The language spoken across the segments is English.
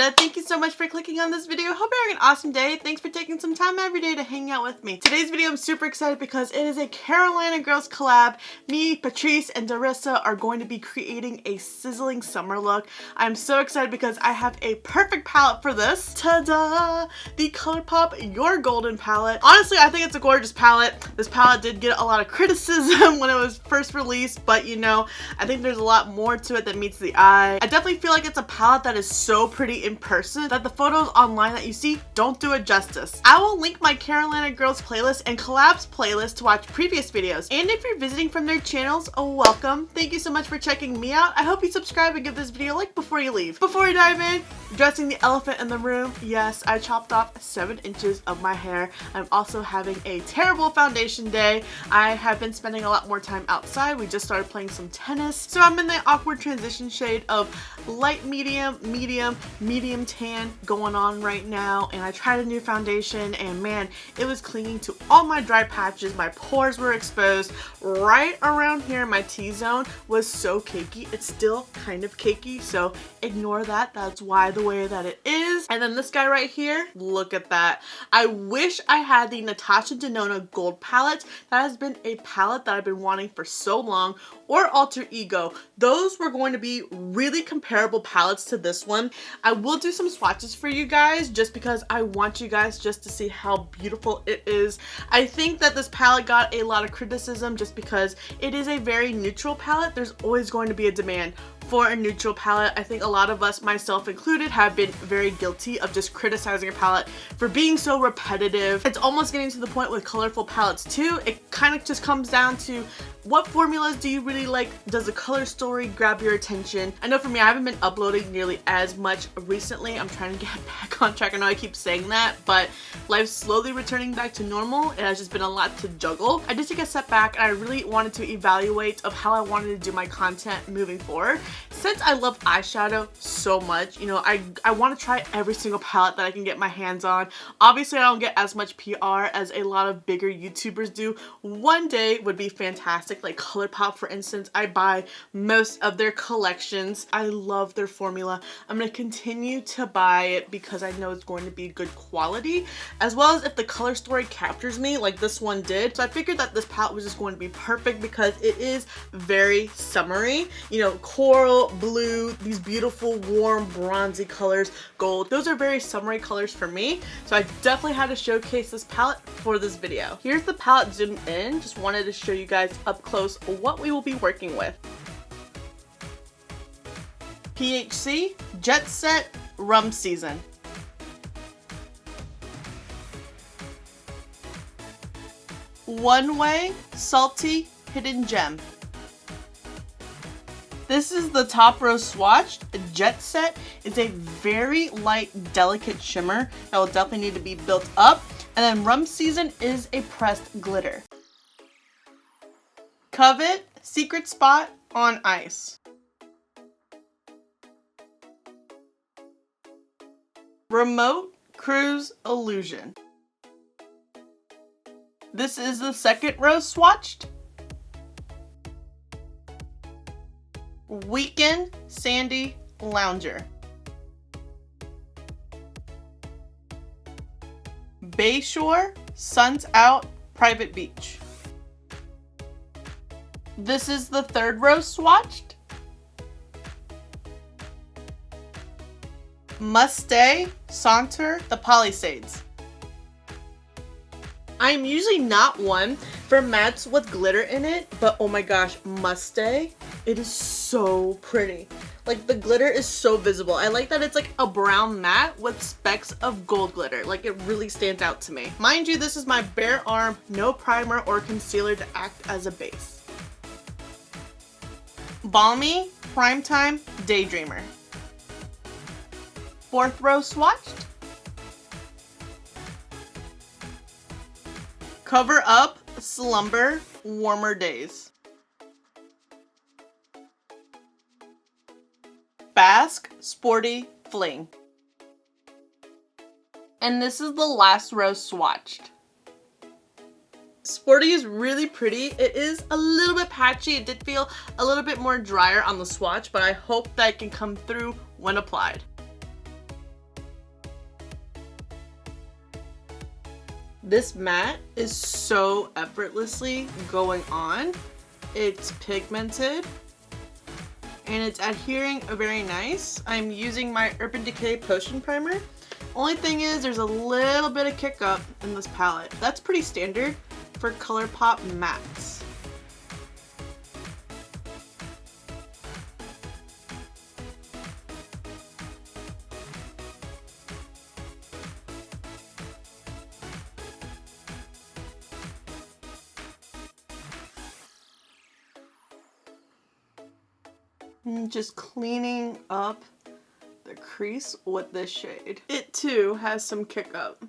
Amanda. Thank you so much for clicking on this video. Hope you're having an awesome day. Thanks for taking some time every day to hang out with me. Today's video I'm super excited because it is a Carolina Girls collab. Me, Patrice, and Darissa are going to be creating a sizzling summer look. I'm so excited because I have a perfect palette for this. Ta-da! The ColourPop Your Golden palette. Honestly, I think it's a gorgeous palette. This palette did get a lot of criticism when it was first released, but you know, I think there's a lot more to it that meets the eye. I definitely feel like it's a palette that is so pretty in person that the photos online that you see don't do it justice. I will link my Carolina Girls playlist and Collab's playlist to watch previous videos. And if you're visiting from their channels, welcome. Thank you so much for checking me out. I hope you subscribe and give this video a like before you leave. Before we dive in, addressing the elephant in the room, yes, I chopped off 7 inches of my hair. I'm also having a terrible foundation day. I have been spending a lot more time outside. We just started playing some tennis. So I'm in the awkward transition shade of light medium, medium tan going on right now. And I tried a new foundation and man, it was clinging to all my dry patches. My pores were exposed. Right around here, my T-zone was so cakey. It's still kind of cakey, so ignore that. That's why the way that it is. And then this guy right here, look at that. I wish I had the Natasha Denona gold palette. That has been a palette that I've been wanting for so long, or Alter Ego. Those were going to be really comparable palettes to this one. I will do some swatches for you guys just because I want you guys just to see how beautiful it is. I think that this palette got a lot of criticism just because it is a very neutral palette. There's always going to be a demand for a neutral palette. I think a lot of us, myself included, have been very guilty of just criticizing a palette for being so repetitive. It's almost getting to the point with colorful palettes too. It kind of just comes down to what formulas do you really like? Does the color story grab your attention? I know for me, I haven't been uploading nearly as much recently. I'm trying to get back on track. I know I keep saying that, but life's slowly returning back to normal. It has just been a lot to juggle. I did take a step back and I really wanted to evaluate of how I wanted to do my content moving forward. Since I love eyeshadow so much, you know, I want to try every single palette that I can get my hands on. Obviously, I don't get as much PR as a lot of bigger YouTubers do. One day would be fantastic. Like ColourPop, for instance, I buy most of their collections. I love their formula. I'm going to continue to buy it because I know it's going to be good quality, as well as if the color story captures me like this one did. So I figured that this palette was just going to be perfect because it is very summery. You know, coral, blue, these beautiful warm bronzy colors, gold. Those are very summery colors for me. So I definitely had to showcase this palette for this video. Here's the palette zoomed in. Just wanted to show you guys up close what we will be working with. PHC Jet Set Rum Season. One Way Salty Hidden Gem. This is the top row swatched. Jet Set is a very light, delicate shimmer that will definitely need to be built up. And then Rum Season is a pressed glitter. Covet Secret Spot on Ice. Remote Cruise Illusion. This is the second row swatched. Weekend Sandy Lounger. Bayshore Suns Out Private Beach. This is the third row swatched. Must Stay Saunter the Palisades. I'm usually not one for mattes with glitter in it, but oh my gosh, Must Stay, it is so pretty. Like the glitter is so visible. I like that it's like a brown matte with specks of gold glitter. Like it really stands out to me. Mind you, this is my bare arm, no primer or concealer to act as a base. Balmy Primetime Daydreamer. Fourth row swatched. Cover Up Slumber Warmer Days. Basque Sporty Fling. And this is the last row swatched. Sporty is really pretty. It is a little bit patchy. It did feel a little bit more drier on the swatch, but I hope that it can come through when applied. This matte is so effortlessly going on. It's pigmented and it's adhering very nice. I'm using my Urban Decay Potion Primer. Only thing is there's a little bit of kick up in this palette. That's pretty standard for ColourPop mattes. And just cleaning up the crease with this shade. It too has some kick up.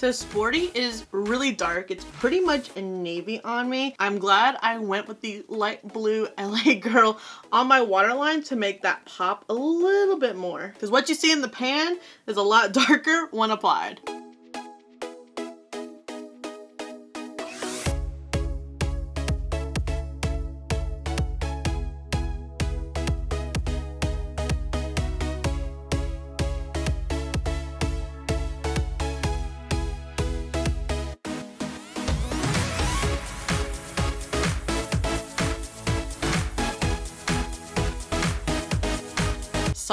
So Sporty is really dark. It's pretty much a navy on me. I'm glad I went with the light blue LA Girl on my waterline to make that pop a little bit more. Because what you see in the pan is a lot darker when applied.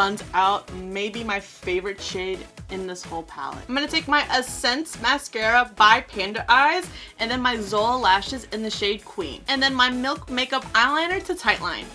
Sun's Out, maybe my favorite shade in this whole palette. I'm gonna take my Essence mascara by Panda Eyes and then my Zola lashes in the shade Queen. And then my Milk Makeup eyeliner to tightline.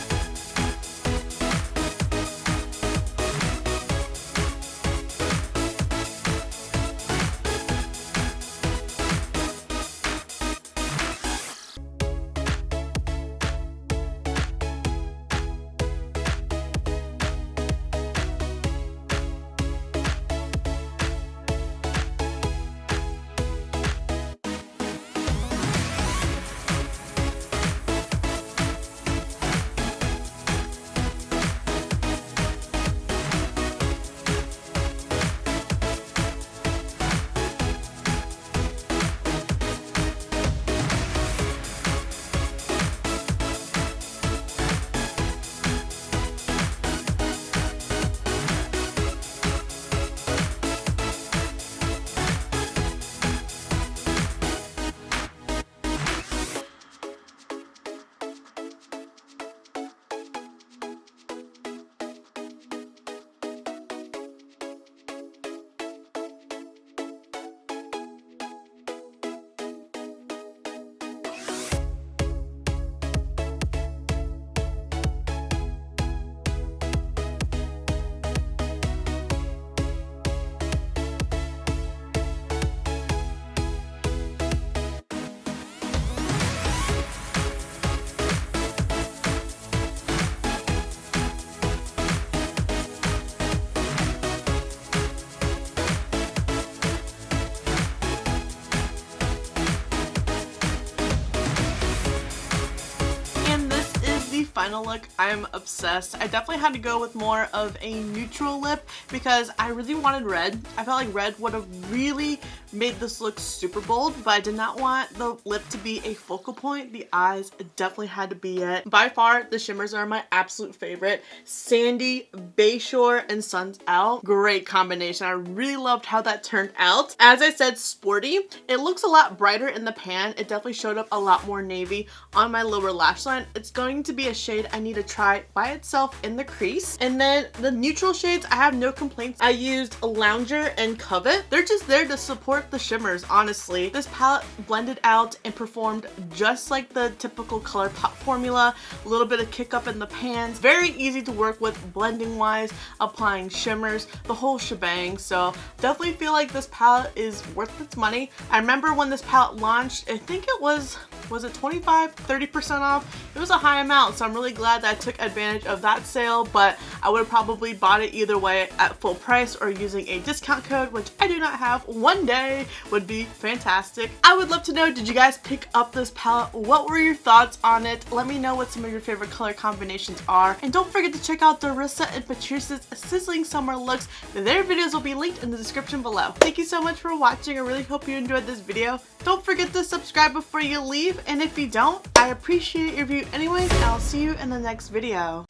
final look, I'm obsessed. I definitely had to go with more of a neutral lip because I really wanted red. I felt like red would have really made this look super bold, but I did not want the lip to be a focal point. The eyes definitely had to be it. By far, the shimmers are my absolute favorite. Sandy, Bayshore, and Sun's Out. Great combination. I really loved how that turned out. As I said, sporty. It looks a lot brighter in the pan. It definitely showed up a lot more navy on my lower lash line. It's going to be a shade I need to try by itself in the crease. And then the neutral shades, I have no complaints. I used Lounger and Covet. They're just there to support the shimmers, honestly. This palette blended out and performed just like the typical ColourPop formula. A little bit of kick up in the pans. Very easy to work with blending wise, applying shimmers, the whole shebang. So definitely feel like this palette is worth its money. I remember when this palette launched, I think it was it 25-30% off? It was a high amount, so I'm really glad that I took advantage of that sale, but I would have probably bought it either way at full price or using a discount code, which I do not have. One day would be fantastic. I would love to know, did you guys pick up this palette? What were your thoughts on it? Let me know what some of your favorite color combinations are. And don't forget to check out Darissa and Patrice's Sizzling Summer looks. Their videos will be linked in the description below. Thank you so much for watching. I really hope you enjoyed this video. Don't forget to subscribe before you leave, and if you don't, I appreciate your view anyways, and I'll see you in the next video.